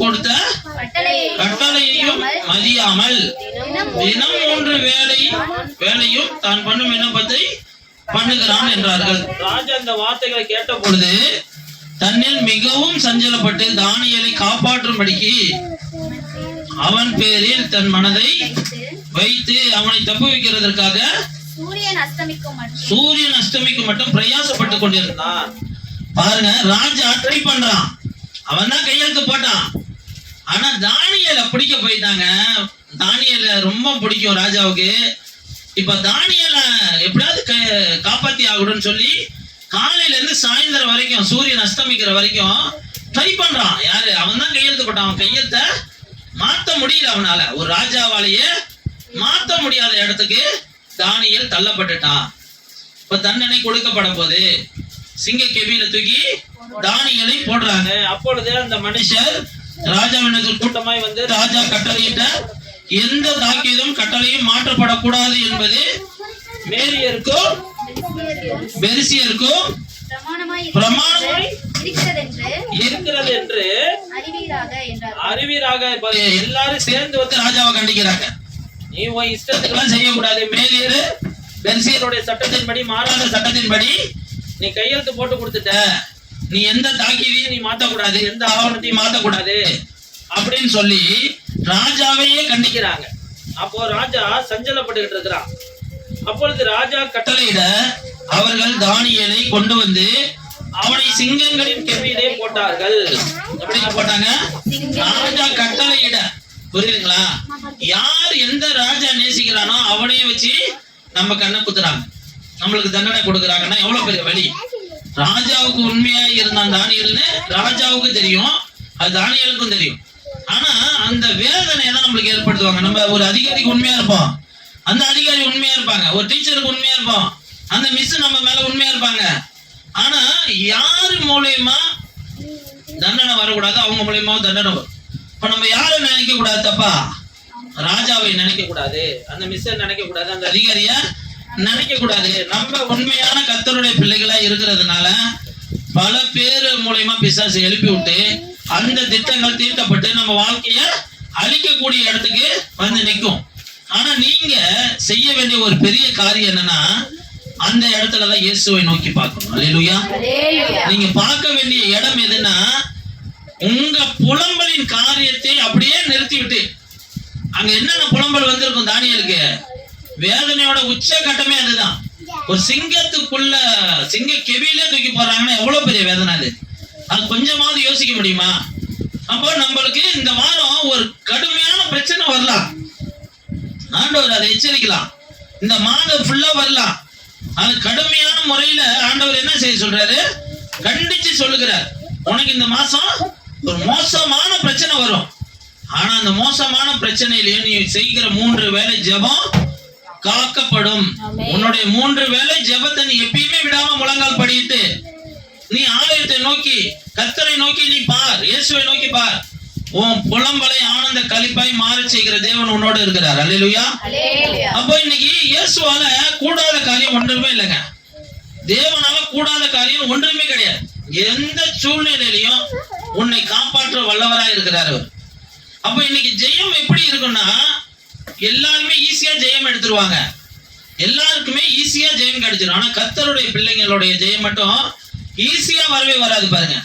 கொடுத்த கட்டளையையும் மதியாமல் தினம் 3 வேளையும் தான் பண்ணும் விண்ணப்பத்தை பண்ணுகிறான் என்றார்கள். ராஜா அந்த வார்த்தைகளை கேட்ட பொழுது தன்னில் மிகவும் சஞ்சலப்பட்டு தானியேலை காப்பாற்றும்படிக்கு அவன் பேரில் தன் மனதை வைத்து அவனை தப்புவிக்கிறதற்காக சூரியன் அஸ்தமிக்கும் மட்டும் பிரயாசப்பட்டு கொண்டிருந்தான். பாருங்க, ராஜா ட்ரை பண்றான், அவன் தான் கையெழுத்து போட்டான். ஆனா தானியேலை பிடிக்க போயிட்டாங்க. தானியேலை ரொம்ப பிடிக்கும் ராஜாவுக்கு. இப்ப தானியேலை எப்படியாவது காப்பாத்தி ஆகணும்னு சொல்லி காலையில இருந்து சாயந்தரம் வரைக்கும் சூரியன் அஸ்தமிக்கிற வரைக்கும் ட்ரை பண்றான். யாரு? அவன் தான் கையெழுத்து போட்டான். அவன் கையெழுத்த மாத்த முடியல, அவனால ஒரு ராஜாவாலேயே மாத்த முடியாத இடத்துக்கு தானியேல் தள்ளப்பட்டுட்டான். இப்ப தண்டனை கொடுக்கப்பட போது சிங்க கெபியில தூக்கி தானியேலை போடுறாங்க. அப்பொழுது அந்த மனுஷர் ராஜாவினத்தில் கூட்டமாய் வந்து ராஜா கட்டளையிட்ட எந்த தாக்கீதும் கட்டளையும் மாற்றப்படக்கூடாது என்பது மேரியருக்கும் பெர்சியருக்கும் பிரமாணமாய் இருக்கிறது என்று அறிவீராக. எல்லாரும் சேர்ந்து வந்து ராஜாவை கண்டிக்கிறாங்க. நீ உன் இஷ்டத்துக்கெல்லாம் செய்யக்கூடாது. மேரியரு பெர்சியருடைய சட்டத்தின்படி, மாறாத சட்டத்தின்படி நீ கையெழுத்து போட்டு கொடுத்துட்ட. நீ எந்த தாக்கீதையும் நீ மாத்தக்கூடாது, எந்த ஆவணத்தையும் மாத்தக்கூடாது அப்படின்னு சொல்லி ராஜாவையே கண்டிக்கிறாங்க. அப்போ ராஜா சஞ்சலப்பட்டுக்கிட்டு இருக்கிறான். அப்பொழுது ராஜா கட்டளையிட அவர்கள் தானியேலை கொண்டு வந்து அவனை சிங்கங்களின் கெபியிலே போட்டார்கள். எப்படி போட்டாங்க? ராஜா கட்டளையிட. புரியுதுங்களா? யார் எந்த ராஜா நேசிக்கிறானோ அவனையே வச்சு நம்ம கண்ணை குத்துறாங்க, நம்மளுக்கு தண்டனை கொடுக்குறாங்கன்னா எவ்வளவு பெரிய வழி. ராஜாவுக்கு உண்மையா இருந்தான் தானியேல்னு ராஜாவுக்கு தெரியும், அது தானியேலுக்கும் தெரியும். ஆனா அந்த வேதனையை தான் நம்மளுக்கு ஏற்படுத்துவாங்க. நம்ம ஒரு அதிகாரிக்கு உண்மையா இருப்போம், அந்த அதிகாரி உண்மையா இருப்பாங்க. ஒரு டீச்சருக்கு உண்மையா இருப்போம், அந்த மிஸ் நம்ம மேல உண்மையா இருப்பாங்க. ஆனா யாரு மூலியமா தண்டனை வரக்கூடாது, அவங்க மூலியமா தண்டனை வரும். இப்ப நம்ம யாரும் நினைக்க கூடாது தப்பா? ராஜாவை நினைக்க கூடாது, அந்த மிஸ்ஸை நினைக்க கூடாது, அந்த அதிகாரிய நினைக்க கூடாது. நம்ம உண்மையான கர்த்தருடைய பிள்ளைகளா இருக்கிறதுனால பல பேர் மூலியமா பிசாசு எழுப்பி விட்டு அந்த திட்டங்கள் தீர்க்கப்பட்டு நம்ம வாழ்க்கைய அழிக்கக்கூடிய இடத்துக்கு வந்து நிற்கும். ஆனா நீங்க செய்ய வேண்டிய ஒரு பெரிய காரியம் என்னன்னா, அந்த இடத்துலதான் இயேசுவை நோக்கி பார்க்கணும். அல்லேலூயா. நீங்க பார்க்க வேண்டிய இடம் எதுன்னா, உங்க புலம்பலின் காரியத்தை அப்படியே நிறுத்திவிட்டு, அங்க என்னென்ன புலம்பல் வந்திருக்கும் தானியேலுக்கு, வேதனையோட உச்ச கட்டமே அதுதான். ஒரு சிங்கத்துக்குள்ள சிங்க கெபியிலே தூக்கி போறாங்கன்னா எவ்வளவு பெரிய வேதனை அது. அது கொஞ்சமாவது யோசிக்க முடியுமா? அப்போ நம்மளுக்கு இந்த வாரம் ஒரு கடுமையான பிரச்சனை வரலாம், ஆண்டவர் அதை எச்சரிக்கலாம். இந்த மாதம் ஃபுல்லா வரலாம், அது கடுமையான முறையில ஆண்டவர் என்ன செய்ய சொல்றாரு, கண்டிச்சு சொல்லுகிறார். உனக்கு இந்த மாசம் ஒரு மோசமான பிரச்சனை வரும். ஆனா அந்த மோசமான பிரச்சனையிலேயே நீ செய்கிற 3 வேளை ஜெபம் காக்கப்படும். உன்னுடைய 3 வேளை ஜெபத்தை நீ எப்பயுமே விடாம முழங்கால் படிட்டு நீ ஆலயத்தை நோக்கி, கர்த்தரை நோக்கி நீ பார், இயேசுவை நோக்கி பார். உன் புலம்பலை ஆனந்த களிப்பாய் மாற செய்கிற தேவன் உன்னோட இருக்கிறார். அல்லேலூயா. அப்போ இன்னைக்கு இயேசுவால கூடாத காரியம் ஒன்றுமே இல்லைங்க. தேவனால கூடாத காரியம் ஒன்றுமே கிடையாது. எந்த சூழ்நிலையிலையும் உன்னை காப்பாற்ற வல்லவரா இருக்கிறார் அவர். அப்போ இன்னைக்கு ஜெயம் எப்படி இருக்குன்னா, எல்லாருமே ஈஸியா ஜெயம் எடுத்துருவாங்க, எல்லாருக்குமே ஈஸியா ஜெயம் கிடைச்சிடும். ஆனா கர்த்தருடைய பிள்ளைங்களுடைய ஜெயம் மட்டும் ஈஸியா வரவே வராது. பாருங்க,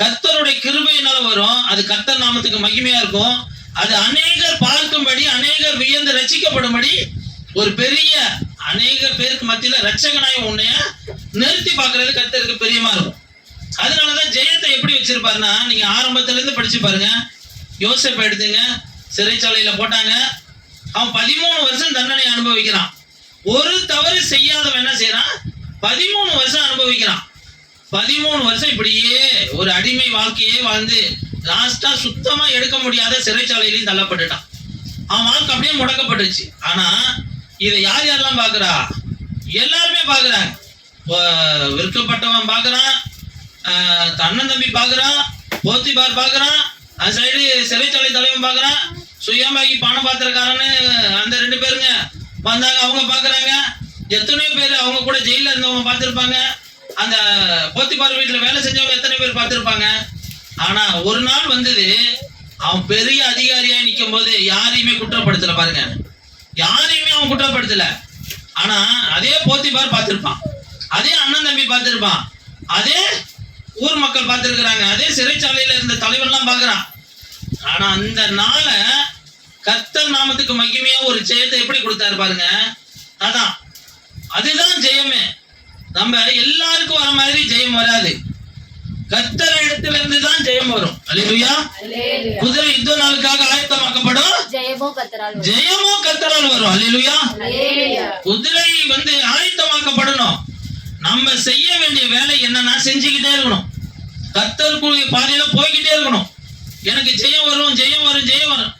கர்த்தருடைய கிருபையினால வரும். அது கர்த்தர் நாமத்துக்கு மகிமையா இருக்கும். அது அநேகர் பார்க்கும்படி, அநேகர் வியந்து ரட்சிக்கப்படும்படி, ஒரு பெரிய அநேக பேருக்கு மத்தியில ரட்சகனாய் உன்னைய நிறுத்தி பார்க்கறது கர்த்தருக்கு பிரியமா இருக்கும். அதனாலதான் ஜெயத்தை எப்படி வச்சிருப்பாருன்னா, நீங்க ஆரம்பத்துல இருந்து படிச்சு பாருங்க. யோசேப்பை எடுத்துங்க, சிறைச்சாலையில போட்டாங்க. அவன் 13 வருஷம் தண்டனை அனுபவிக்கிறான். ஒரு தவறு செய்யாதவன் என்ன செய்யறான், 13 வருஷம் அனுபவிக்கிறான். 13 வருஷம் இப்படியே ஒரு அடிமை வாழ்க்கையே வாழ்ந்து லாஸ்டா சுத்தமா எடுக்க முடியாத சிறைச்சாலையிலையும் தள்ளப்பட்டுட்டான். அவன் வாழ்க்கை அப்படியே முடக்கப்பட்டுச்சு. ஆனா இதை யார் யாரெல்லாம் பாக்குறா? எல்லாருமே பாக்குறாங்க. விற்கப்பட்டவன் பாக்குறான், தன்னன் தம்பி பாக்குறான், போத்திபார் பாக்குறான், அந்த சைடு சிறைச்சாலை தலைவன் பாக்குறான், சுயமாகி பணம் பாத்திரக்காரன்னு அந்த 2 பேருங்க வந்தாங்க, அவங்க பாக்குறாங்க. எத்தனையோ பேர் அவங்க கூட ஜெயில இருந்தவங்க பார்த்திருப்பாங்க. அந்த போத்திபார் வீட்டுல வேலை செஞ்சவங்க எத்தனை பேர் பார்த்திருப்பாங்க. ஆனா ஒரு நாள் வந்தது, அவன் பெரிய அதிகாரியா நிக்கும் போது யாரையுமே குற்றப்படுத்தல பாருங்க, யாரையுமே அவன் குற்றப்படுத்தல. ஆனா அதே போத்திபார் பார்த்திருப்பான், அதே அண்ணன் தம்பி பார்த்திருப்பான், அதே ஊர் மக்கள் பார்த்திருக்கிறாங்க, அதே சிறைச்சாலையில இருந்த தலைவன்லாம் பார்க்கறான். ஆனா அந்த நாளை கர்த்தர் நாமத்துக்கு மகிமையா ஒரு ஜெயத்தை எப்படி கொடுத்தாரு பாருங்க. அதான் அதுதான் ஜெயமே. நம்ம எல்லாருக்கும் வர மாதிரி ஜெயம் வராது, கர்த்தர் இடத்துல இருந்து தான் ஜெயம் வரும். அல்லேலூயா. குதிரை யுத்த நாளுக்காக ஆயத்தமாக்கப்படும், ஜெயமும் கர்த்தரால் வரும். அல்லேலூயா. குதிரை ஆயத்தமாக்கப்படணும். நம்ம செய்ய வேண்டிய வேலை என்னன்னா செஞ்சுக்கிட்டே இருக்கணும், கர்த்தருக்குரிய பாதையில போய்கிட்டே இருக்கணும். எனக்கு ஜெயம் வரும், ஜெயம் வரும், ஜெயம் வரும்.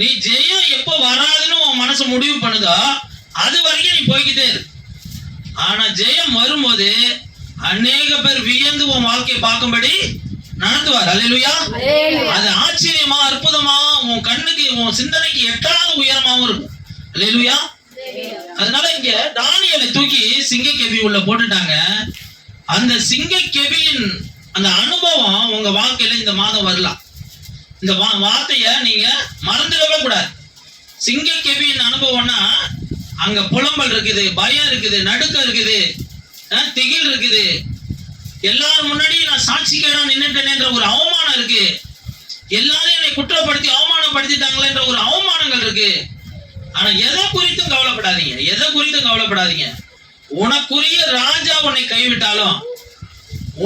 நீ ஜெயம் எப்போ வராதுன்னு உன் மனசு முடிவு பண்ணுதோ அது வரைக்கும் நீ போய்கிட்டே இரு. ஆனா ஜெயம் வரும்போது அநேக பேர் வியந்து உன் வாழ்க்கையை பார்க்கும்படி நடத்துவார். அல்லேலூயா. அது ஆச்சரியமா அற்புதமா உன் கண்ணுக்கு உன் சிந்தனைக்கு எட்டாத உயரமாவும் இருக்கும். அல்லேலூயா. அதனால இங்க தானியேலை தூக்கி சிங்க கெபி உள்ள போட்டுட்டாங்க. அந்த சிங்க கெபியின் அந்த அனுபவம் உங்க வாழ்க்கையில இந்த மாதம் வரலாம். இந்த வார்த்தைய நீங்க மறந்துடவே கூடாது. சிங்க கெபியின் அனுபவம்னா அங்க புலம்பல் இருக்குது, பயம் இருக்குது, நடுக்கம் இருக்குது, திகில் இருக்குது, எல்லாரும் முன்னாடி நான் சாட்சிக்கேடா நின்னுட்டேன்ற ஒரு அவமானம் இருக்கு, எல்லாரும் என்னை குற்றப்படுத்தி அவமானப்படுத்திட்டாங்களேன்ற ஒரு அவமானங்கள் இருக்கு. ஆனா எதை குறித்தும் கவலைப்படாதீங்க, எதை குறித்தும் கவலைப்படாதீங்க. உனக்குரிய ராஜா உன்னை கைவிட்டாலும்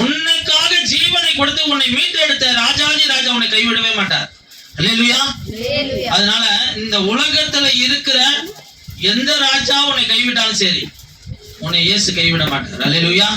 உன்னைக்காக ஜீவனை கொடுத்து உன்னை மீட்டெடுத்த ராஜாஜி ராஜா உன்னை கைவிடவே மாட்டார். அல்லேலூயா. அதனால இந்த உலகத்துல இருக்கிற எந்த ராஜா உன்னை கைவிட்டாலும் சரி, உன்னை இயேசு கைவிட மாட்டார். அல்லேலூயா.